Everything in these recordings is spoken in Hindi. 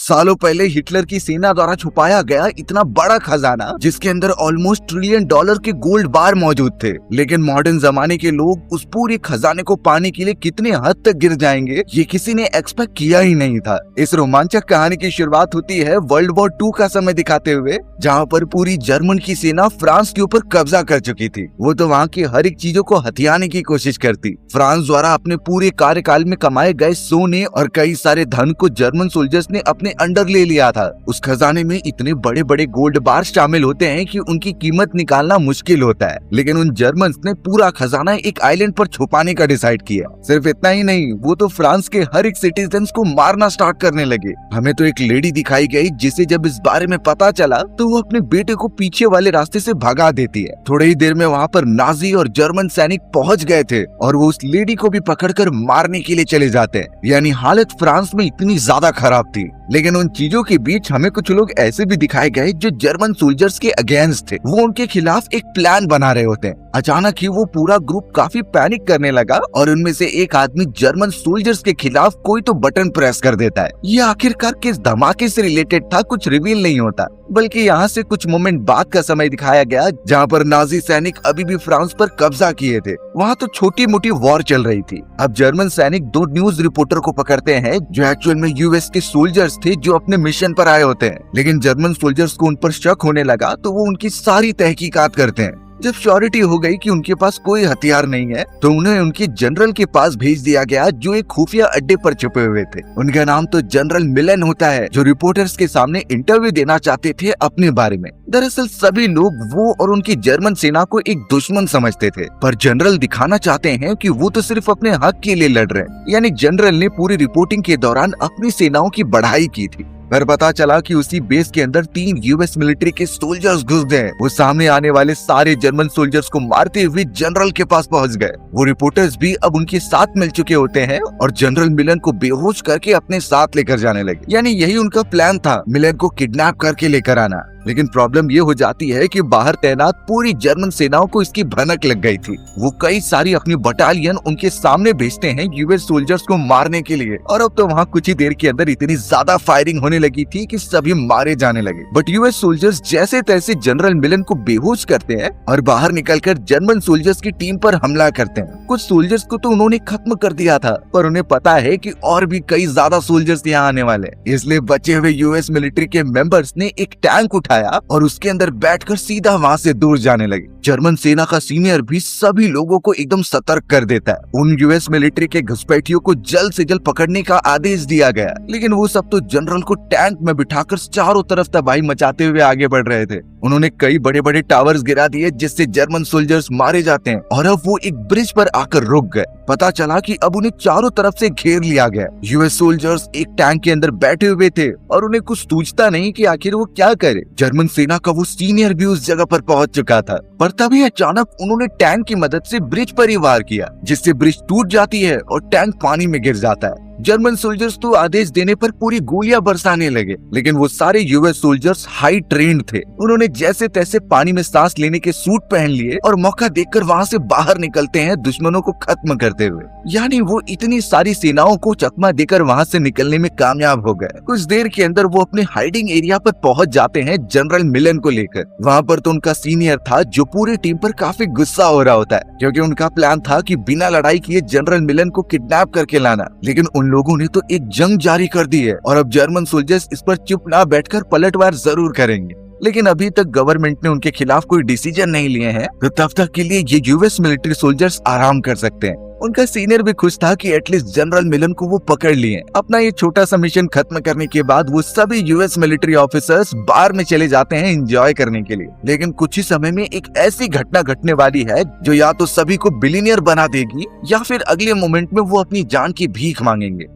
सालों पहले हिटलर की सेना द्वारा छुपाया गया इतना बड़ा खजाना जिसके अंदर ऑलमोस्ट ट्रिलियन डॉलर के गोल्ड बार मौजूद थे। लेकिन मॉडर्न जमाने के लोग उस पूरे खजाने को पाने के लिए कितने हद तक गिर जाएंगे ये किसी ने एक्सपेक्ट किया ही नहीं था। इस रोमांचक कहानी की शुरुआत होती है वर्ल्ड वॉर 2 का समय दिखाते हुए, जहाँ पर पूरी जर्मन की सेना फ्रांस के ऊपर कब्जा कर चुकी थी। वो तो वहाँ की हर एक चीजों को हथियाने की कोशिश करती। फ्रांस द्वारा अपने पूरे कार्यकाल में कमाए गए सोने और कई सारे धन को जर्मन सोल्जर्स ने अपने अंडर ले लिया था। उस खजाने में इतने बड़े बड़े गोल्ड बार शामिल होते हैं कि उनकी कीमत निकालना मुश्किल होता है। लेकिन उन जर्मन्स ने पूरा खजाना एक आइलैंड पर छुपाने का डिसाइड किया। सिर्फ इतना ही नहीं, वो तो फ्रांस के हर एक सिटीजन को मारना स्टार्ट करने लगे। हमें तो एक लेडी दिखाई गई जिसे जब इस बारे में पता चला तो वो अपने बेटे को पीछे वाले रास्ते से भगा देती है। थोड़ी ही देर में वहाँ पर नाजी और जर्मन सैनिक पहुँच गए थे और वो उस लेडी को भी पकड़कर मारने के लिए चले जाते हैं। यानी हालत फ्रांस में इतनी ज्यादा खराब थी। लेकिन उन चीजों के बीच हमें कुछ लोग ऐसे भी दिखाए गए जो जर्मन सोल्जर्स के अगेंस्ट थे। वो उनके खिलाफ एक प्लान बना रहे होते हैं। अचानक ही वो पूरा ग्रुप काफी पैनिक करने लगा और उनमें से एक आदमी जर्मन सोल्जर्स के खिलाफ कोई तो बटन प्रेस कर देता है। ये आखिरकार किस धमाके से रिलेटेड था कुछ रिवील नहीं होता, बल्कि यहाँ से कुछ मोमेंट बाद का समय दिखाया गया जहाँ पर नाजी सैनिक अभी भी फ्रांस पर कब्जा किए थे। वहाँ तो छोटी मोटी वॉर चल रही थी। अब जर्मन सैनिक 2 न्यूज रिपोर्टर को पकड़ते हैं जो एक्चुअल में यूएस के सोल्जर्स थे जो अपने मिशन पर आए होते हैं। लेकिन जर्मन सोल्जर्स को उन पर शक होने लगा तो वो उनकी सारी तहकीकात करते हैं। जब श्योरिटी हो गई कि उनके पास कोई हथियार नहीं है तो उन्हें उनके जनरल के पास भेज दिया गया जो एक खुफिया अड्डे पर छुपे हुए थे। उनका नाम तो जनरल मिलन होता है जो रिपोर्टर्स के सामने इंटरव्यू देना चाहते थे अपने बारे में। दरअसल सभी लोग वो और उनकी जर्मन सेना को एक दुश्मन समझते थे, पर जनरल दिखाना चाहते हैं कि वो तो सिर्फ अपने हक के लिए लड़ रहे हैं। यानी जनरल ने पूरी रिपोर्टिंग के दौरान अपनी सेनाओं की बढ़ाई की थी। पर पता चला कि उसी बेस के अंदर 3 यूएस मिलिट्री के सोल्जर्स घुस गए। वो सामने आने वाले सारे जर्मन सोल्जर्स को मारते हुए जनरल के पास पहुंच गए। वो रिपोर्टर्स भी अब उनके साथ मिल चुके होते हैं और जनरल मिलन को बेहोश करके अपने साथ लेकर जाने लगे। यानी यही उनका प्लान था, मिलन को किडनैप करके लेकर आना। लेकिन प्रॉब्लम ये हो जाती है कि बाहर तैनात पूरी जर्मन सेनाओं को इसकी भनक लग गई थी। वो कई सारी अपनी बटालियन उनके सामने भेजते हैं यूएस सोल्जर्स को मारने के लिए। और अब तो वहाँ कुछ ही देर के अंदर इतनी ज्यादा फायरिंग होने लगी थी कि सभी मारे जाने लगे। बट यूएस सोल्जर्स जैसे तैसे जनरल मिलन को बेहोश करते हैं और बाहर निकलकर जर्मन सोल्जर्स की टीम पर हमला करते हैं। कुछ सोल्जर्स को तो उन्होंने खत्म कर दिया था, पर उन्हें पता है कि और भी कई ज्यादा सोल्जर्स यहाँ आने वाले, इसलिए बचे हुए यूएस मिलिट्री के मेंबर्स ने एक टैंक उठाया और उसके अंदर बैठकर सीधा वहाँ से दूर जाने लगे। जर्मन सेना का सीनियर भी सभी लोगों को एकदम सतर्क कर देता है। उन यूएस मिलिट्री के घुसपैठियों को जल्द से जल्द पकड़ने का आदेश दिया गया। लेकिन वो सब तो जनरल को टैंक में बिठाकर चारों तरफ तबाही मचाते हुए आगे बढ़ रहे थे। उन्होंने कई बड़े बड़े टावर्स गिरा दिए जिससे जर्मन सोल्जर्स मारे जाते हैं और अब वो एक ब्रिज पर आकर रुक गए। पता चला कि अब उन्हें चारों तरफ से घेर लिया गया। यूएस सोल्जर्स एक टैंक के अंदर बैठे हुए थे और उन्हें कुछ सूझता नहीं कि आखिर वो क्या करे। जर्मन सेना का वो सीनियर भी उस जगह पर पहुंच चुका था, पर तभी अचानक उन्होंने टैंक की मदद से ब्रिज पर ही वार किया, जिससे ब्रिज टूट जाती है और टैंक पानी में गिर जाता है। जर्मन सोल्जर्स तो आदेश देने पर पूरी गोलियां बरसाने लगे, लेकिन वो सारे यूएस सोल्जर्स हाई ट्रेन्ड थे। उन्होंने जैसे तैसे पानी में सांस लेने के सूट पहन लिए और मौका देखकर वहां से बाहर निकलते हैं दुश्मनों को खत्म करते हुए। यानी वो इतनी सारी सेनाओं को चकमा देकर वहां से निकलने में कामयाब हो गए। कुछ देर के अंदर वो अपने हाइडिंग एरिया पर पहुंच जाते हैं जनरल मिलन को लेकर। वहां पर तो उनका सीनियर था जो पूरी टीम पर काफी गुस्सा हो रहा होता है, क्योंकि उनका प्लान था कि बिना लड़ाई किए जनरल मिलन को किडनैप करके लाना। लेकिन उन लोगों ने तो एक जंग जारी कर दी है और अब जर्मन सोल्जर्स इस पर चुप ना बैठकर पलटवार जरूर करेंगे। लेकिन अभी तक गवर्नमेंट ने उनके खिलाफ कोई डिसीजन नहीं लिए हैं, तो तब तक के लिए ये यूएस मिलिट्री सोल्जर्स आराम कर सकते हैं। उनका सीनियर भी खुश था कि एटलीस्ट जनरल मिलन को वो पकड़ लिए। अपना ये छोटा सा मिशन खत्म करने के बाद वो सभी यूएस मिलिट्री ऑफिसर्स बार में चले जाते हैं एंजॉय करने के लिए। लेकिन कुछ ही समय में एक ऐसी घटना घटने वाली है जो या तो सभी को बिलियनियर बना देगी या फिर अगले मोमेंट में वो अपनी जान की भीख मांगेंगे।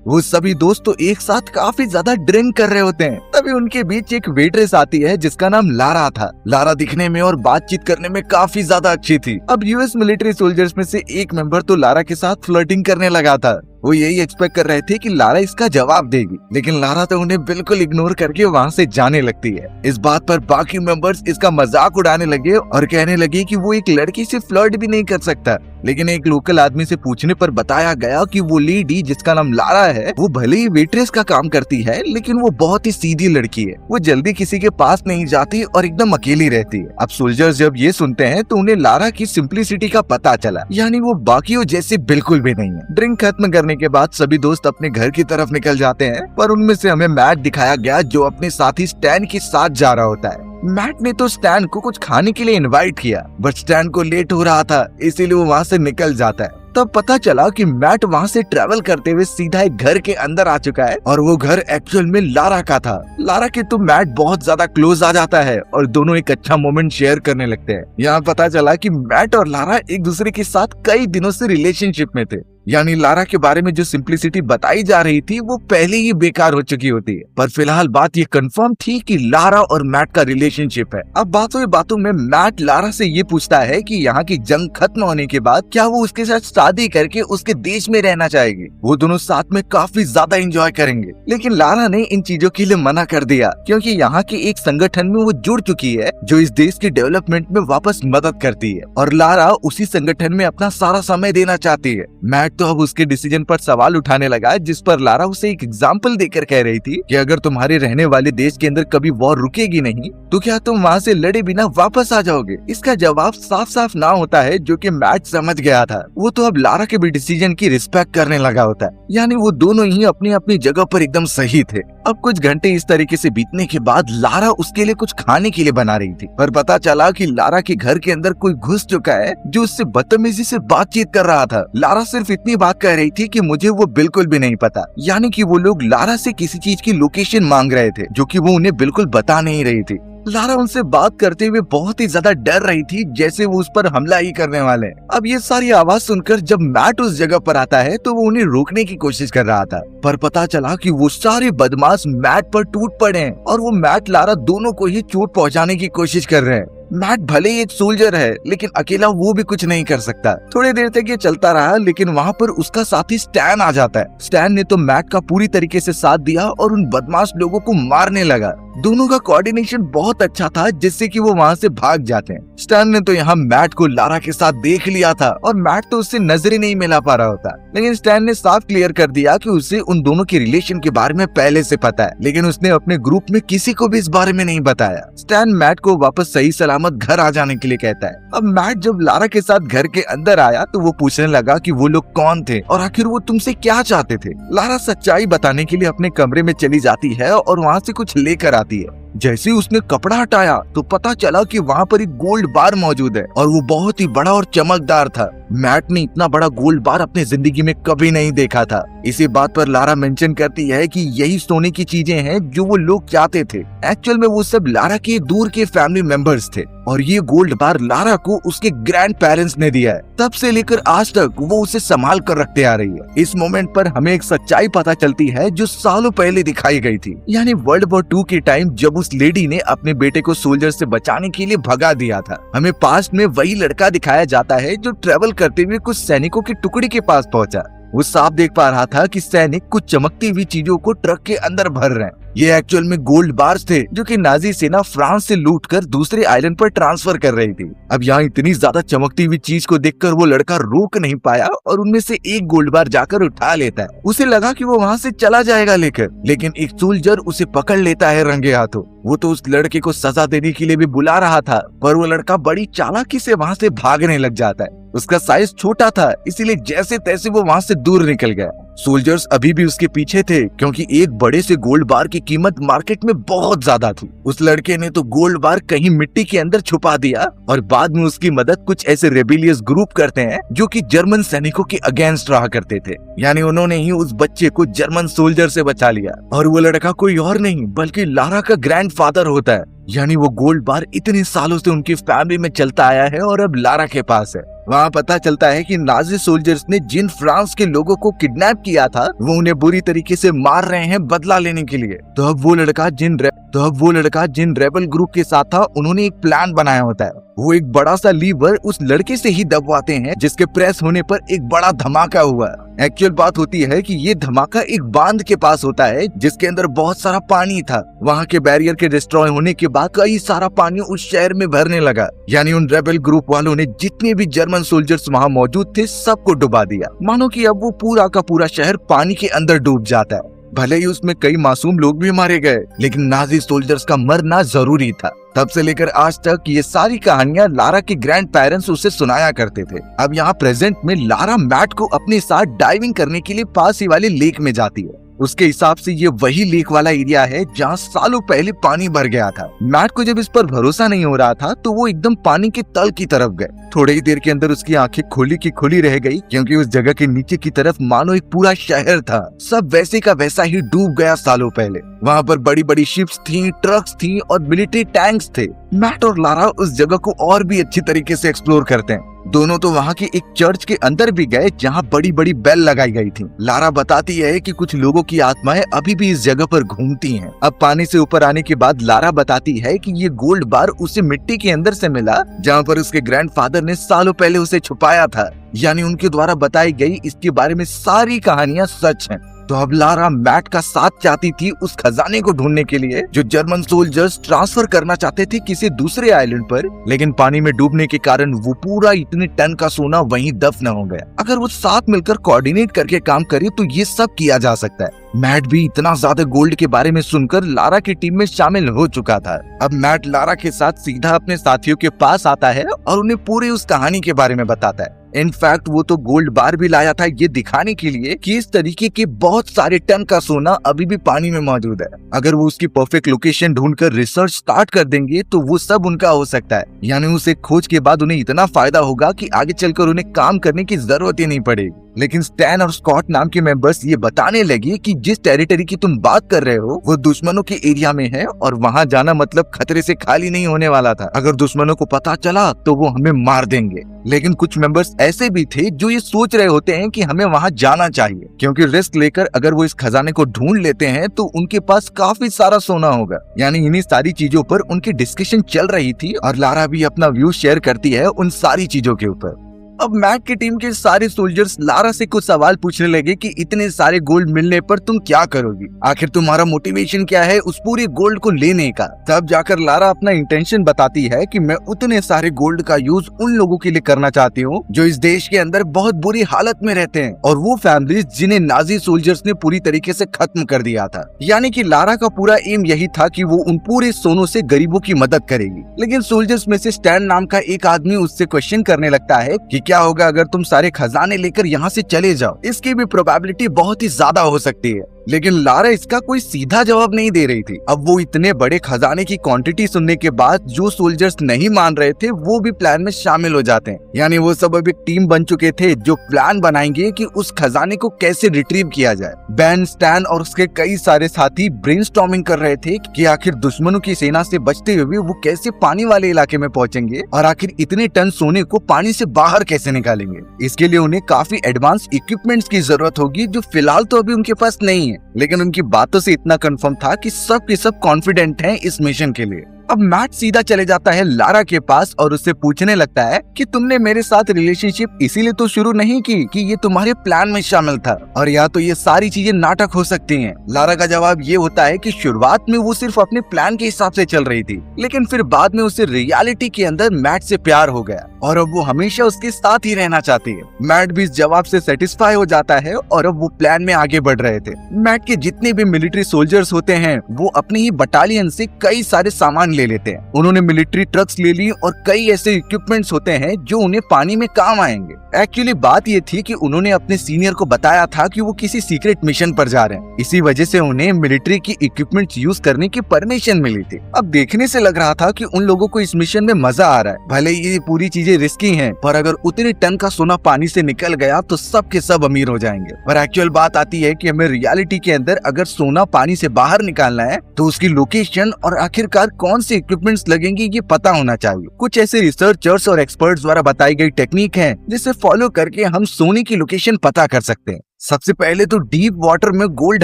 वो सभी दोस्त तो एक साथ काफी ज्यादा ड्रिंक कर रहे होते हैं। तभी उनके बीच एक वेट्रेस आती है जिसका नाम लारा था। लारा दिखने में और बातचीत करने में काफी ज्यादा अच्छी थी। अब यूएस मिलिट्री सोल्जर्स में से एक मेंबर तो लारा के साथ फ्लर्टिंग करने लगा था। वो यही एक्सपेक्ट कर रहे थे कि लारा इसका जवाब देगी, लेकिन लारा तो उन्हें बिल्कुल इग्नोर करके वहाँ से जाने लगती है। इस बात पर बाकी मेंबर्स इसका मजाक उड़ाने लगे और कहने लगे कि वो एक लड़की से फ्लर्ट भी नहीं कर सकता। लेकिन एक लोकल आदमी से पूछने पर बताया गया कि वो लेडी जिसका नाम लारा है वो भले ही वेट्रेस का काम करती है, लेकिन वो बहुत ही सीधी लड़की है। वो जल्दी किसी के पास नहीं जाती और एकदम अकेली रहती है। अब सोल्जर्स जब ये सुनते हैं तो उन्हें लारा की सिंप्लिसिटी का पता चला, यानी वो बाकियों जैसे बिल्कुल भी नहीं है। ड्रिंक खत्म करने के बाद सभी दोस्त अपने घर की तरफ निकल जाते हैं, पर उनमें से हमें मैट दिखाया गया जो अपने साथी स्टैन के साथ जा रहा होता है। मैट ने तो स्टैन को कुछ खाने के लिए इनवाइट किया, बट स्टैन को लेट हो रहा था, इसीलिए वो वहाँ से निकल जाता है। तब पता चला कि मैट वहाँ से ट्रेवल करते हुए सीधा एक घर के अंदर आ चुका है और वो घर एक्चुअल में लारा का था। लारा के तो मैट बहुत ज्यादा क्लोज आ जाता है और दोनों एक अच्छा मोमेंट शेयर करने लगते हैं। यहाँ पता चला कि मैट और लारा एक दूसरे के साथ कई दिनों से रिलेशनशिप में थे, यानी लारा के बारे में जो सिंप्लिसिटी बताई जा रही थी वो पहले ही बेकार हो चुकी होती है। पर फिलहाल बात ये कंफर्म थी कि लारा और मैट का रिलेशनशिप है। अब बातों में मैट लारा से ये पूछता है कि यहाँ की जंग खत्म होने के बाद क्या वो उसके साथ शादी करके उसके देश में रहना चाहेगी। वो दोनों साथ में काफी ज्यादा एंजॉय करेंगे, लेकिन लारा ने इन चीजों के लिए मना कर दिया क्योंकि यहाँ के एक संगठन में वो जुड़ चुकी है जो इस देश के डेवलपमेंट में वापस मदद करती है और लारा उसी संगठन में अपना सारा समय देना चाहती है। मैट तो अब उसके डिसीजन पर सवाल उठाने लगा, जिस पर लारा उसे एक एग्जाम्पल देकर कह रही थी कि अगर तुम्हारे रहने वाले देश के अंदर कभी वॉर रुकेगी नहीं तो क्या तुम वहाँ से लड़े बिना वापस आ जाओगे। इसका जवाब साफ साफ ना होता है, जो कि मैट समझ गया था। वो तो अब लारा के भी डिसीजन की रिस्पेक्ट करने लगा होता है, यानी वो दोनों ही अपनी अपनी जगह पर एकदम सही थे। अब कुछ घंटे इस तरीके से बीतने के बाद लारा उसके लिए कुछ खाने के लिए बना रही थी, पर पता चला कि लारा के घर के अंदर कोई घुस चुका है जो उससे बदतमीजी से बातचीत कर रहा था। लारा सिर्फ इतनी बात कह रही थी कि मुझे वो बिल्कुल भी नहीं पता, यानी कि वो लोग लारा से किसी चीज की लोकेशन मांग रहे थे जो कि वो उन्हें बिल्कुल बता नहीं रही थी। लारा उनसे बात करते हुए बहुत ही ज्यादा डर रही थी, जैसे वो उस पर हमला ही करने वाले। अब ये सारी आवाज सुनकर जब मैट उस जगह पर आता है तो वो उन्हें रोकने की कोशिश कर रहा था, पर पता चला कि वो सारे बदमाश मैट पर टूट पड़े हैं और वो मैट लारा दोनों को ही चोट पहुंचाने की कोशिश कर रहे हैं। मैट भले ही एक सोल्जर है, लेकिन अकेला वो भी कुछ नहीं कर सकता। थोड़ी देर तक ये चलता रहा, लेकिन वहाँ पर उसका साथी स्टैन आ जाता है। स्टैन ने तो मैट का पूरी तरीके से साथ दिया और उन बदमाश लोगों को मारने लगा। दोनों का कोऑर्डिनेशन बहुत अच्छा था, जिससे कि वो वहाँ से भाग जाते हैं। स्टैन ने तो यहाँ मैट को लारा के साथ देख लिया था और मैट तो उससे नजरें नहीं मिला पा रहा होता, लेकिन स्टैन ने साफ क्लियर कर दिया कि उसे उन दोनों के रिलेशन के बारे में पहले से पता है, लेकिन उसने अपने ग्रुप में किसी को भी इस बारे में नहीं बताया। स्टैन मैट को वापस सही सलामत घर आ जाने के लिए कहता है। अब मैट जब लारा के साथ घर के अंदर आया तो वो पूछने लगा कि वो लोग कौन थे और आखिर वो तुमसे क्या चाहते थे। लारा सच्चाई बताने के लिए अपने कमरे में चली जाती है और वहाँ से कुछ लेकर आती है। जैसे ही उसने कपड़ा हटाया तो पता चला कि वहाँ पर एक गोल्ड बार मौजूद है और वो बहुत ही बड़ा और चमकदार था। मैट ने इतना बड़ा गोल्ड बार अपनी जिंदगी में कभी नहीं देखा था। इसी बात पर लारा मेंशन करती है कि यही सोने की चीजें हैं जो वो लोग चाहते थे। एक्चुअल में वो सब लारा के दूर के फैमिली मेंबर्स थे और ये गोल्ड बार लारा को उसके ग्रैंड पेरेंट्स ने दिया है। तब से लेकर आज तक वो उसे संभाल कर रखते आ रही है। इस मोमेंट पर हमें एक सच्चाई पता चलती है जो सालों पहले दिखाई गई थी, यानी वर्ल्ड वॉर 2 के टाइम जब उस लेडी ने अपने बेटे को सोल्जर से बचाने के लिए भगा दिया था। हमें पास्ट में वही लड़का दिखाया जाता है जो ट्रेवल करते हुए कुछ सैनिकों के टुकड़े के पास पहुंचा। वो साफ देख पा रहा था कि सैनिक कुछ चमकती हुई चीजों को ट्रक के अंदर भर रहे हैं। ये एक्चुअल में गोल्ड बार्स थे जो कि नाजी सेना फ्रांस से लूटकर दूसरे आइलैंड पर ट्रांसफर कर रही थी। अब यहाँ इतनी ज्यादा चमकती हुई चीज को देखकर वो लड़का रोक नहीं पाया और उनमें से एक गोल्ड बार जाकर उठा लेता है। उसे लगा कि वो वहाँ से चला जाएगा लेकर, लेकिन एक सोल्जर उसे पकड़ लेता है रंगे हाथों। वो तो उस लड़के को सजा देने के लिए भी बुला रहा था, पर वो लड़का बड़ी चालाकी से वहाँ से भागने लग जाता है। उसका साइज छोटा था, इसीलिए जैसे तैसे वो वहाँ से दूर निकल गया। सोल्जर्स अभी भी उसके पीछे थे क्योंकि एक बड़े से गोल्ड बार की कीमत मार्केट में बहुत ज्यादा थी। उस लड़के ने तो गोल्ड बार कहीं मिट्टी के अंदर छुपा दिया और बाद में उसकी मदद कुछ ऐसे रेबिलियस ग्रुप करते हैं जो कि जर्मन सैनिकों के अगेंस्ट रहा करते थे। यानी उन्होंने ही उस बच्चे को जर्मन सोल्जर से बचा लिया और वो लड़का कोई और नहीं बल्कि लारा का ग्रैंडफादर होता है। यानी वो गोल्ड बार इतने सालों से उनकी फैमिली में चलता आया है और अब लारा के पास है। वहाँ पता चलता है कि नाजी सोल्जर्स ने जिन फ्रांस के लोगों को किडनैप किया था वो उन्हें बुरी तरीके से मार रहे हैं बदला लेने के लिए। तो अब वो लड़का जिन तो अब वो लड़का जिन रेबल ग्रुप के साथ था उन्होंने एक प्लान बनाया होता है। वो एक बड़ा सा लीवर उस लड़के से ही दबवाते हैं जिसके प्रेस होने पर एक बड़ा धमाका हुआ। एक्चुअल बात होती है कि ये धमाका एक बांध के पास होता है जिसके अंदर बहुत सारा पानी था। वहाँ के बैरियर के डिस्ट्रॉय होने के बाद कई सारा पानी उस शहर में भरने लगा। यानी उन रेबल ग्रुप वालों ने जितने भी जर्मन सोल्जर्स वहाँ मौजूद थे सबको डुबा दिया। मानो कि अब वो पूरा का पूरा शहर पानी के अंदर डूब जाता है। भले ही उसमें कई मासूम लोग भी मारे गए, लेकिन नाजी सोल्जर्स का मरना जरूरी था। तब से लेकर आज तक ये सारी कहानियां लारा के ग्रैंड पेरेंट्स उसे सुनाया करते थे। अब यहाँ प्रेजेंट में लारा मैट को अपने साथ डाइविंग करने के लिए पास ही वाले लेक में जाती है। उसके हिसाब से ये वही लेक वाला एरिया है जहाँ सालों पहले पानी भर गया था। मैट को जब इस पर भरोसा नहीं हो रहा था तो वो एकदम पानी के तल की तरफ गए। थोड़ी ही देर के अंदर उसकी आंखें खुली की खुली रह गई, क्योंकि उस जगह के नीचे की तरफ मानो एक पूरा शहर था। सब वैसे का वैसा ही डूब गया सालों पहले। वहाँ पर बड़ी बड़ी शिप्स थी, ट्रक्स थी और मिलिट्री टैंक्स थे। मैट और लारा उस जगह को और भी अच्छी तरीके से एक्सप्लोर करते हैं। दोनों तो वहाँ के एक चर्च के अंदर भी गए जहाँ बड़ी बड़ी बेल लगाई गई थी। लारा बताती है कि कुछ लोगों की आत्माएं अभी भी इस जगह पर घूमती हैं। अब पानी से ऊपर आने के बाद लारा बताती है कि ये गोल्ड बार उसे मिट्टी के अंदर से मिला जहाँ पर उसके ग्रैंडफादर ने सालों पहले उसे छुपाया था। यानी उनके द्वारा बताई गई इसके बारे में सारी कहानियां सच हैं। तो अब लारा मैट का साथ चाहती थी उस खजाने को ढूंढने के लिए जो जर्मन सोल्जर्स ट्रांसफर करना चाहते थे किसी दूसरे आइलैंड पर, लेकिन पानी में डूबने के कारण वो पूरा इतने टन का सोना वहीं दफन हो गया। अगर वो साथ मिलकर कोऑर्डिनेट करके काम करे तो ये सब किया जा सकता है। मैट भी इतना ज्यादा गोल्ड के बारे में सुनकर लारा की टीम में शामिल हो चुका था। अब मैट लारा के साथ सीधा अपने साथियों के पास आता है और उन्हें पूरी उस कहानी के बारे में बताता है। इनफैक्ट वो तो गोल्ड बार भी लाया था ये दिखाने के लिए कि इस तरीके के बहुत सारे टन का सोना अभी भी पानी में मौजूद है। अगर वो उसकी परफेक्ट लोकेशन ढूंढकर रिसर्च स्टार्ट कर देंगे तो वो सब उनका हो सकता है। यानी उसे खोज के बाद उन्हें इतना फायदा होगा कि आगे चलकर उन्हें काम करने की जरूरत ही नहीं पड़ेगी। लेकिन स्टैन और स्कॉट नाम के मेंबर्स ये बताने लगे कि जिस टेरिटरी की तुम बात कर रहे हो वो दुश्मनों के एरिया में है और वहाँ जाना मतलब खतरे से खाली नहीं होने वाला था। अगर दुश्मनों को पता चला तो वो हमें मार देंगे। लेकिन कुछ मेंबर्स ऐसे भी थे जो ये सोच रहे होते हैं कि हमें वहाँ जाना चाहिए, क्योंकि रिस्क लेकर अगर वो इस खजाने को ढूंढ लेते हैं तो उनके पास काफी सारा सोना होगा। यानी इन्हीं सारी चीजों पर उनकी डिस्कशन चल रही थी और लारा भी अपना व्यू शेयर करती है उन सारी चीजों के ऊपर। अब मैट की टीम के सारे सोल्जर्स लारा से कुछ सवाल पूछने लगे कि इतने सारे गोल्ड मिलने पर तुम क्या करोगी, आखिर तुम्हारा मोटिवेशन क्या है उस पूरे गोल्ड को लेने का। तब जाकर लारा अपना इंटेंशन बताती है कि मैं उतने सारे गोल्ड का यूज उन लोगों के लिए करना चाहती हूँ जो इस देश के अंदर बहुत बुरी हालत में रहते हैं और वो फैमिलीज जिन्हें नाजी सोल्जर्स ने पूरी तरीके से खत्म कर दिया था। यानी कि लारा का पूरा एम यही था कि वो उन पूरे सोनों से गरीबों की मदद करेगी। लेकिन सोल्जर्स में से स्टैन नाम का एक आदमी उससे क्वेश्चन करने लगता है कि क्या होगा अगर तुम सारे खजाने लेकर यहाँ से चले जाओ। इसकी भी प्रोबेबिलिटी बहुत ही ज्यादा हो सकती है। लेकिन लारा इसका कोई सीधा जवाब नहीं दे रही थी। अब वो इतने बड़े खजाने की क्वांटिटी सुनने के बाद जो सोल्जर्स नहीं मान रहे थे वो भी प्लान में शामिल हो जाते हैं। यानी वो सब अब एक टीम बन चुके थे जो प्लान बनाएंगे कि उस खजाने को कैसे रिट्रीव किया जाए। बैन, स्टैन और उसके कई सारे साथी ब्रेनस्टॉर्मिंग कर रहे थे कि आखिर दुश्मनों की सेना से बचते हुए वो कैसे पानी वाले इलाके में पहुंचेंगे और आखिर इतने टन सोने को पानी से बाहर कैसे निकालेंगे। इसके लिए उन्हें काफी एडवांस इक्विपमेंट्स की जरूरत होगी जो फिलहाल तो अभी उनके पास नहीं है। लेकिन उनकी बातों से इतना कंफर्म था कि सब के सब कॉन्फिडेंट हैं इस मिशन के लिए। अब मैट सीधा चले जाता है लारा के पास और उससे पूछने लगता है कि तुमने मेरे साथ रिलेशनशिप इसीलिए तो शुरू नहीं की कि ये तुम्हारे प्लान में शामिल था, और या तो ये सारी चीजें नाटक हो सकती हैं। लारा का जवाब ये होता है कि शुरुआत में वो सिर्फ अपने प्लान के हिसाब से चल रही थी, लेकिन फिर बाद में उसे रियलिटी के अंदर मैट से प्यार हो गया और अब वो हमेशा उसके साथ ही रहना चाहती है। मैट भी इस जवाब से सेटिस्फाई हो जाता है और अब वो प्लान में आगे बढ़ रहे थे। मैट के जितने भी मिलिट्री सोल्जर्स होते हैं वो अपने ही बटालियन से कई सारे सामान ले लेते हैं। उन्होंने मिलिट्री ट्रक्स ले ली और कई ऐसे इक्विपमेंट्स होते हैं जो उन्हें पानी में काम आएंगे। एक्चुअली बात ये थी कि उन्होंने अपने सीनियर को बताया था कि वो किसी सीक्रेट मिशन पर जा रहे हैं, इसी वजह से उन्हें मिलिट्री की इक्विपमेंट्स यूज करने की परमिशन मिली थी। अब देखने से लग रहा था कि उन लोगों को इस मिशन में मजा आ रहा है। भले ये पूरी चीजें रिस्की हैं, पर अगर उतने टन का सोना पानी से निकल गया तो सब के सब अमीर हो जाएंगे। पर एक्चुअल बात आती है कि हमें रियलिटी के अंदर अगर सोना पानी से बाहर निकालना है तो उसकी लोकेशन और आखिरकार कौन से इक्विपमेंट्स लगेंगे ये पता होना चाहिए। कुछ ऐसे रिसर्चर्स और एक्सपर्ट्स द्वारा बताई गई टेक्निक है जिसे फॉलो करके हम सोने की लोकेशन पता कर सकते हैं। सबसे पहले तो डीप वाटर में गोल्ड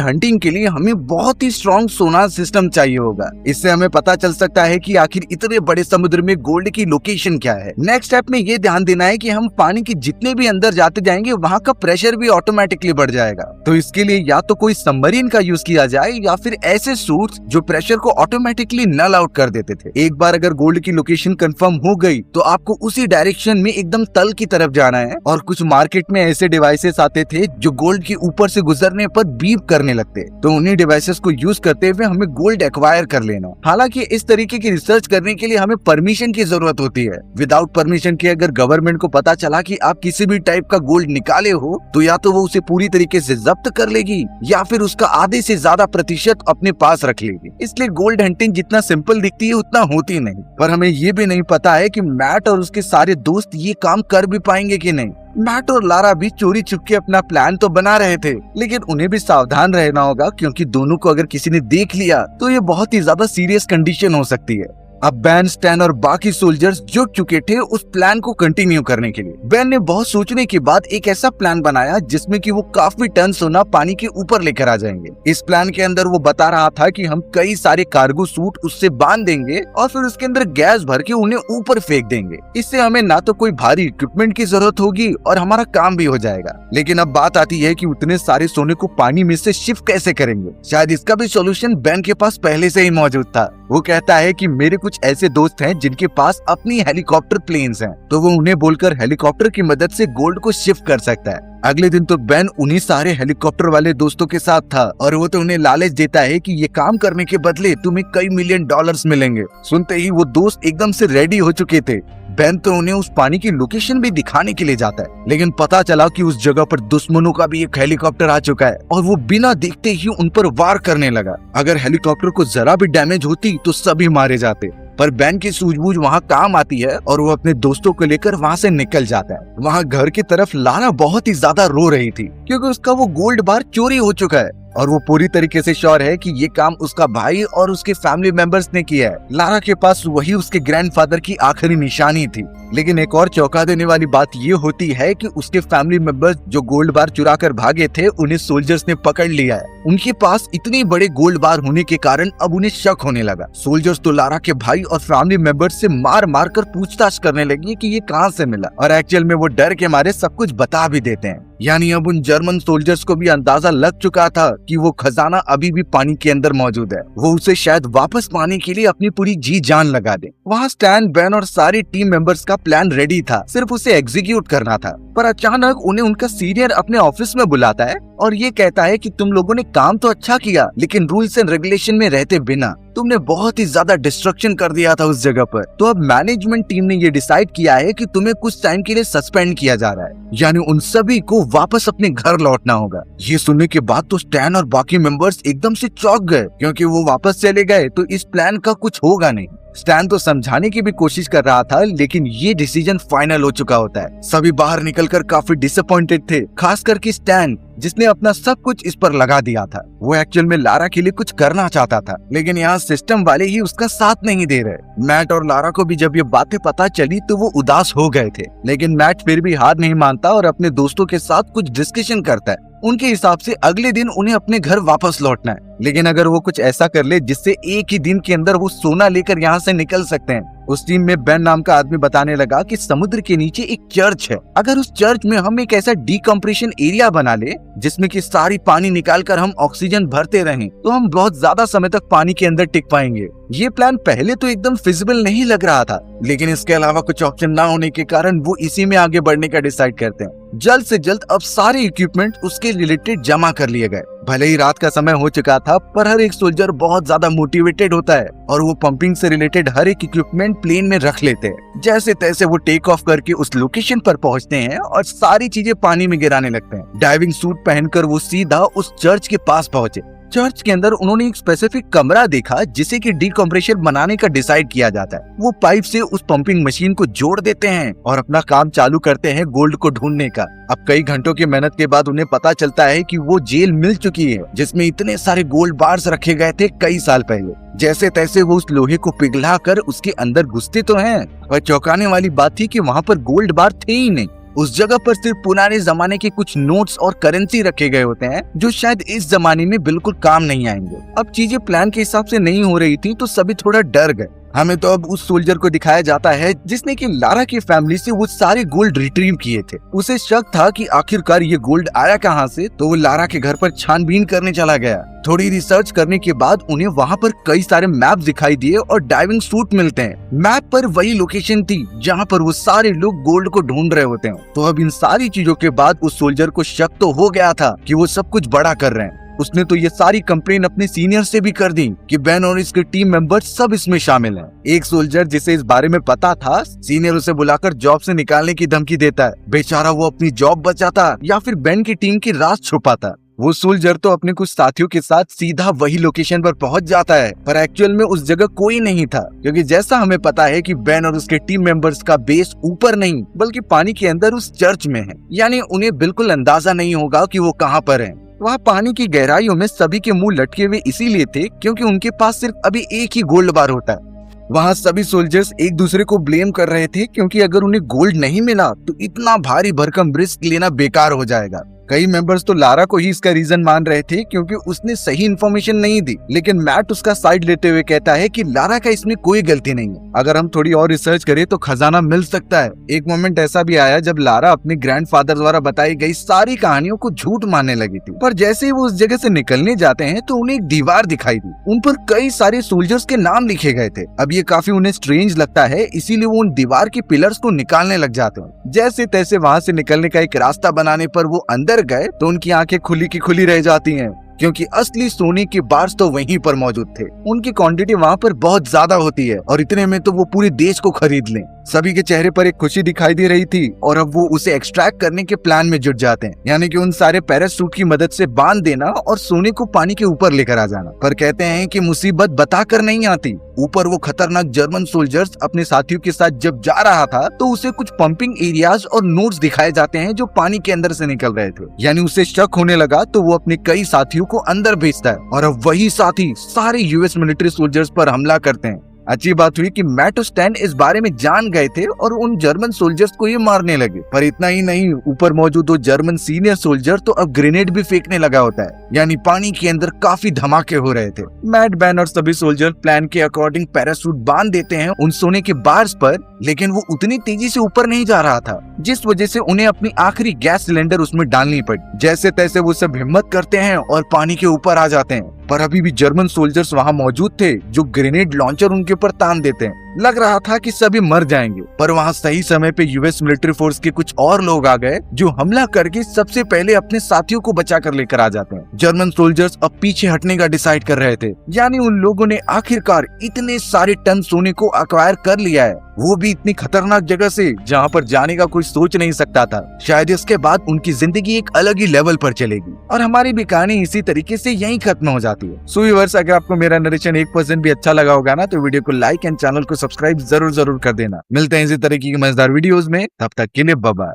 हंटिंग के लिए हमें बहुत ही स्ट्रॉन्ग सोनार सिस्टम चाहिए होगा। इससे हमें पता चल सकता है कि आखिर इतने बड़े समुद्र में गोल्ड की लोकेशन क्या है। नेक्स्ट स्टेप में ये ध्यान देना है कि हम पानी के जितने भी अंदर जाते जाएंगे वहाँ का प्रेशर भी ऑटोमेटिकली बढ़ जाएगा। तो इसके लिए या तो कोई सबमरीन का यूज किया जाए या फिर ऐसे सूट्स जो प्रेशर को ऑटोमेटिकली नल आउट कर देते थे। एक बार अगर गोल्ड की लोकेशन कंफर्म हो गई तो आपको उसी डायरेक्शन में एकदम तल की तरफ जाना है। और कुछ मार्केट में ऐसे डिवाइसेस आते थे जो गोल्ड के ऊपर से गुजरने पर बीप करने लगते, तो उन्हीं डिवाइसेस को यूज करते हुए हमें गोल्ड एक्वायर कर लेना। हालांकि इस तरीके की रिसर्च करने के लिए हमें परमिशन की जरूरत होती है। विदाउट परमिशन के अगर गवर्नमेंट को पता चला कि आप किसी भी टाइप का गोल्ड निकाले हो तो या तो वो उसे पूरी तरीके से जब्त कर लेगी या फिर उसका आधे से ज्यादा प्रतिशत अपने पास रख लेगी। इसलिए गोल्ड हंटिंग जितना सिंपल दिखती है उतना होती नहीं। पर हमें ये भी नहीं पता है कि मैट और उसके सारे दोस्त ये काम कर भी पाएंगे कि नहीं। मैट और लारा भी चोरी छुपके अपना प्लान तो बना रहे थे, लेकिन उन्हें भी सावधान रहना होगा क्योंकि दोनों को अगर किसी ने देख लिया तो ये बहुत ही ज्यादा सीरियस कंडीशन हो सकती है। अब बैन, स्टैन और बाकी सोल्जर्स जुट चुके थे उस प्लान को कंटिन्यू करने के लिए। बैन ने बहुत सोचने के बाद एक ऐसा प्लान बनाया जिसमें कि वो काफी टन सोना पानी के ऊपर लेकर आ जाएंगे। इस प्लान के अंदर वो बता रहा था कि हम कई सारे कार्गो सूट उससे बांध देंगे और फिर उसके अंदर गैस भर के उन्हें ऊपर फेंक देंगे। इससे हमें ना तो कोई भारी इक्विपमेंट की जरूरत होगी और हमारा काम भी हो जाएगा। लेकिन अब बात आती है कि उतने सारे सोने को पानी में से शिफ्ट कैसे करेंगे। शायद इसका भी सोल्यूशन बैन के पास पहले से ही मौजूद था। वो कहता है कि मेरे कुछ ऐसे दोस्त हैं जिनके पास अपनी हेलीकॉप्टर प्लेन्स हैं, तो वो उन्हें बोलकर हेलीकॉप्टर की मदद से गोल्ड को शिफ्ट कर सकता है। अगले दिन तो बैन उन्हीं सारे हेलीकॉप्टर वाले दोस्तों के साथ था और वो तो उन्हें लालच देता है कि ये काम करने के बदले तुम्हें कई मिलियन डॉलर्स मिलेंगे। सुनते ही वो दोस्त एकदम से रेडी हो चुके थे। बैन तो उन्हें उस पानी की लोकेशन भी दिखाने के लिए जाता है, लेकिन पता चला कि उस जगह पर दुश्मनों का भी एक हेलीकॉप्टर आ चुका है और वो बिना देखते ही उन पर वार करने लगा। अगर हेलीकॉप्टर को जरा भी डैमेज होती तो सभी मारे जाते। पर बैन की सूझबूझ वहाँ काम आती है और वो अपने दोस्तों को लेकर वहाँ से निकल जाता है। वहाँ घर की तरफ लारा बहुत ही ज्यादा रो रही थी क्योंकि उसका वो गोल्ड बार चोरी हो चुका है और वो पूरी तरीके से श्योर है कि ये काम उसका भाई और उसके फैमिली मेंबर्स ने किया है। लारा के पास वही उसके ग्रैंडफादर की आखिरी निशानी थी। लेकिन एक और चौंका देने वाली बात ये होती है कि उसके फैमिली मेंबर्स जो गोल्ड बार चुरा कर भागे थे उन्हें सोल्जर्स ने पकड़ लिया है। उनके पास इतने बड़े गोल्ड बार होने के कारण अब उन्हें शक होने लगा। सोल्जर्स तो लारा के भाई और फैमिली मेंबर्स से मार मार कर पूछताछ करने लगी कि ये कहाँ से मिला और एक्चुअल में वो डर के मारे सब कुछ बता भी देते हैं। यानी अब उन जर्मन सोल्जर्स को भी अंदाजा लग चुका था कि वो खजाना अभी भी पानी के अंदर मौजूद है। वो उसे शायद वापस पाने के लिए अपनी पूरी जी जान लगा दे। वहाँ स्टैन, बैन और सारे टीम मेंबर्स का प्लान रेडी था, सिर्फ उसे एग्जीक्यूट करना था। पर अचानक उन्हें उनका सीनियर अपने ऑफिस में बुलाता है और ये कहता है कि तुम लोगों ने काम तो अच्छा किया, लेकिन रूल्स एंड रेगुलेशन में रहते बिना तुमने बहुत ही ज्यादा डिस्ट्रक्शन कर दिया था उस जगह पर। तो अब मैनेजमेंट टीम ने ये डिसाइड किया है कि तुम्हें कुछ टाइम के लिए सस्पेंड किया जा रहा है, यानी उन सभी को वापस अपने घर लौटना होगा। ये सुनने के बाद तो स्टैन और बाकी मेंबर्स एकदम से चौंक गए क्योंकि वो वापस चले गए तो इस प्लान का कुछ होगा नहीं। स्टैन तो समझाने की भी कोशिश कर रहा था, लेकिन ये डिसीजन फाइनल हो चुका होता है। सभी बाहर निकलकर काफी डिसअपॉइंटेड थे, खास करके स्टैन जिसने अपना सब कुछ इस पर लगा दिया था। वो एक्चुअल में लारा के लिए कुछ करना चाहता था, लेकिन यहाँ सिस्टम वाले ही उसका साथ नहीं दे रहे। मैट और लारा को भी जब ये बातें पता चली तो वो उदास हो गए थे, लेकिन मैट फिर भी हार नहीं मानता और अपने दोस्तों के साथ कुछ डिस्कशन करता है। उनके हिसाब से अगले दिन उन्हें अपने घर वापस लौटना है, लेकिन अगर वो कुछ ऐसा कर ले जिससे एक ही दिन के अंदर वो सोना लेकर यहाँ से निकल सकते हैं। उस टीम में बैन नाम का आदमी बताने लगा कि समुद्र के नीचे एक चर्च है। अगर उस चर्च में हम एक ऐसा डीकम्प्रेशन एरिया बना ले जिसमें कि सारी पानी निकाल कर हम ऑक्सीजन भरते रहें, तो हम बहुत ज्यादा समय तक पानी के अंदर टिक पाएंगे। ये प्लान पहले तो एकदम फिजिबल नहीं लग रहा था, लेकिन इसके अलावा कुछ ऑप्शन ना होने के कारण वो इसी में आगे बढ़ने का डिसाइड करते हैं। जल्द से जल्द अब सारे इक्विपमेंट उसके रिलेटेड जमा कर लिए गए। भले ही रात का समय हो चुका था, पर हर एक सोल्जर बहुत ज्यादा मोटिवेटेड होता है और वो पंपिंग से रिलेटेड हर एक इक्विपमेंट प्लेन में रख लेते हैं। जैसे तैसे वो टेक ऑफ करके उस लोकेशन पर पहुंचते हैं और सारी चीजें पानी में गिराने लगते हैं। डाइविंग सूट पहनकर वो सीधा उस चर्च के पास पहुंचे। चर्च के अंदर उन्होंने एक स्पेसिफिक कमरा देखा जिसे कि डीकम्प्रेशन बनाने का डिसाइड किया जाता है। वो पाइप से उस पंपिंग मशीन को जोड़ देते हैं और अपना काम चालू करते हैं गोल्ड को ढूंढने का। अब कई घंटों की मेहनत के बाद उन्हें पता चलता है कि वो जेल मिल चुकी है जिसमें इतने सारे गोल्ड बार्स रखे गए थे कई साल पहले। जैसे तैसे वो उस लोहे को पिघला कर उसके अंदर घुसते तो हैं, पर चौंकाने वाली बात थी कि वहाँ पर गोल्ड बार थे ही नहीं। उस जगह पर सिर्फ पुराने जमाने के कुछ नोट्स और करेंसी रखे गए होते हैं जो शायद इस जमाने में बिल्कुल काम नहीं आएंगे। अब चीजें प्लान के हिसाब से नहीं हो रही थी तो सभी थोड़ा डर गए। हमें तो अब उस सोल्जर को दिखाया जाता है जिसने कि लारा की फैमिली से वो सारे गोल्ड रिट्रीव किए थे। उसे शक था कि आखिरकार ये गोल्ड आया कहाँ से, तो वो लारा के घर पर छानबीन करने चला गया। थोड़ी रिसर्च करने के बाद उन्हें वहाँ पर कई सारे मैप दिखाई दिए और डाइविंग सूट मिलते हैं। मैप पर वही लोकेशन थी जहाँ पर वो सारे लोग गोल्ड को ढूंढ रहे होते हैं। तो अब इन सारी चीजों के बाद उस सोल्जर को शक तो हो गया था कि वो सब कुछ बड़ा कर रहे हैं। उसने तो ये सारी कंप्लेन अपने सीनियर से भी कर दी कि बेन और इसके टीम मेंबर्स सब इसमें शामिल हैं। एक सोल्जर जिसे इस बारे में पता था, सीनियर उसे बुलाकर जॉब से निकालने की धमकी देता है। बेचारा वो अपनी जॉब बचाता या फिर बेन की टीम की राज छुपाता। वो सोल्जर तो अपने कुछ साथियों के साथ सीधा वही लोकेशन पर पहुंच जाता है, पर एक्चुअल में उस जगह कोई नहीं था, क्योंकि जैसा हमें पता है कि बेन और उसके टीम मेंबर्स का बेस ऊपर नहीं बल्कि पानी के अंदर उस चर्च में है। यानी उन्हें बिल्कुल अंदाजा नहीं होगा कि वो कहाँ पर है। वहाँ पानी की गहराइयों में सभी के मुंह लटके हुए इसीलिए थे क्योंकि उनके पास सिर्फ अभी एक ही गोल्ड बार होता है। वहाँ सभी सोल्जर्स एक दूसरे को ब्लेम कर रहे थे क्योंकि अगर उन्हें गोल्ड नहीं मिला तो इतना भारी भरकम रिस्क लेना बेकार हो जाएगा। कई मेंबर्स तो लारा को ही इसका रीजन मान रहे थे क्योंकि उसने सही इन्फॉर्मेशन नहीं दी, लेकिन मैट उसका साइड लेते हुए कहता है कि लारा का इसमें कोई गलती नहीं है। अगर हम थोड़ी और रिसर्च करें तो खजाना मिल सकता है। एक मोमेंट ऐसा भी आया जब लारा अपने ग्रैंडफादर द्वारा बताई गई सारी कहानियों को झूठ मानने लगी थी, पर जैसे ही वो उस जगह से निकलने जाते हैं तो उन्हें एक दीवार दिखाई दी। उन पर कई सारे सोल्जर्स के नाम लिखे गए थे। अब ये काफी उन्हें स्ट्रेंज लगता है, इसीलिए वो उन दीवार के पिलर्स को निकालने लग जाते हैं। जैसे तैसे वहाँ से निकलने का एक रास्ता बनाने पर वो अंदर गए तो उनकी आंखें खुली की खुली रह जाती हैं, क्योंकि असली सोने के बार्स तो वहीं पर मौजूद थे। उनकी क्वांटिटी वहाँ पर बहुत ज्यादा होती है और इतने में तो वो पूरे देश को खरीद लें। सभी के चेहरे पर एक खुशी दिखाई दे रही थी और अब वो उसे एक्सट्रैक्ट करने के प्लान में जुट जाते हैं, यानी कि उन सारे पैराशूट की मदद से बांध देना और सोने को पानी के ऊपर लेकर आ जाना। पर कहते हैं कि मुसीबत बताकर नहीं आती। ऊपर वो खतरनाक जर्मन सोल्जर्स अपने साथियों के साथ जब जा रहा था तो उसे कुछ पंपिंग एरियाज और नोड्स दिखाए जाते हैं जो पानी के अंदर से निकल रहे थे। यानी उसे शक होने लगा तो वो अपने कई साथियों को अंदर भेजता है और अब वही साथी सारे यूएस मिलिट्री सोल्जर्स पर हमला करते हैं। अच्छी बात हुई कि मैट और स्टैन इस बारे में जान गए थे और उन जर्मन सोल्जर्स को ये मारने लगे। पर इतना ही नहीं, ऊपर मौजूद वो जर्मन सीनियर सोल्जर तो अब ग्रेनेड भी फेंकने लगा होता है, यानी पानी के अंदर काफी धमाके हो रहे थे। मैट, बैन और सभी सोल्जर प्लान के अकॉर्डिंग पैराशूट बांध देते हैं उन सोने के बार्स पर, लेकिन वो उतनी तेजी से ऊपर नहीं जा रहा था, जिस वजह से उन्हें अपनी आखिरी गैस सिलेंडर उसमें डालनी पड़ी। जैसे तैसे वो सब हिम्मत करते हैं और पानी के ऊपर आ जाते हैं, पर अभी भी जर्मन सोल्जर्स वहाँ मौजूद थे जो ग्रेनेड लॉन्चर उनके ऊपर तान देते हैं। लग रहा था कि सभी मर जाएंगे, पर वहाँ सही समय पे यूएस मिलिट्री फोर्स के कुछ और लोग आ गए जो हमला करके सबसे पहले अपने साथियों को बचा कर लेकर आ जाते हैं। जर्मन सोल्जर्स अब पीछे हटने का डिसाइड कर रहे थे, यानी उन लोगों ने आखिरकार इतने सारे टन सोने को अक्वायर कर लिया है, वो भी इतनी खतरनाक जगह से जहाँ पर जाने का कोई सोच नहीं सकता था। शायद इसके बाद उनकी जिंदगी एक अलग ही लेवल पर चलेगी और हमारी भी कहानी इसी तरीके से यहीं खत्म हो जाती है। सो व्यूअर्स, अगर आपको मेरा नरेशन 1% भी अच्छा लगा होगा ना तो वीडियो को लाइक एंड चैनल को सब्सक्राइब जरूर कर देना। मिलते हैं इसी तरीके की मजेदार वीडियोस में, तब तक के लिए बाय बाय।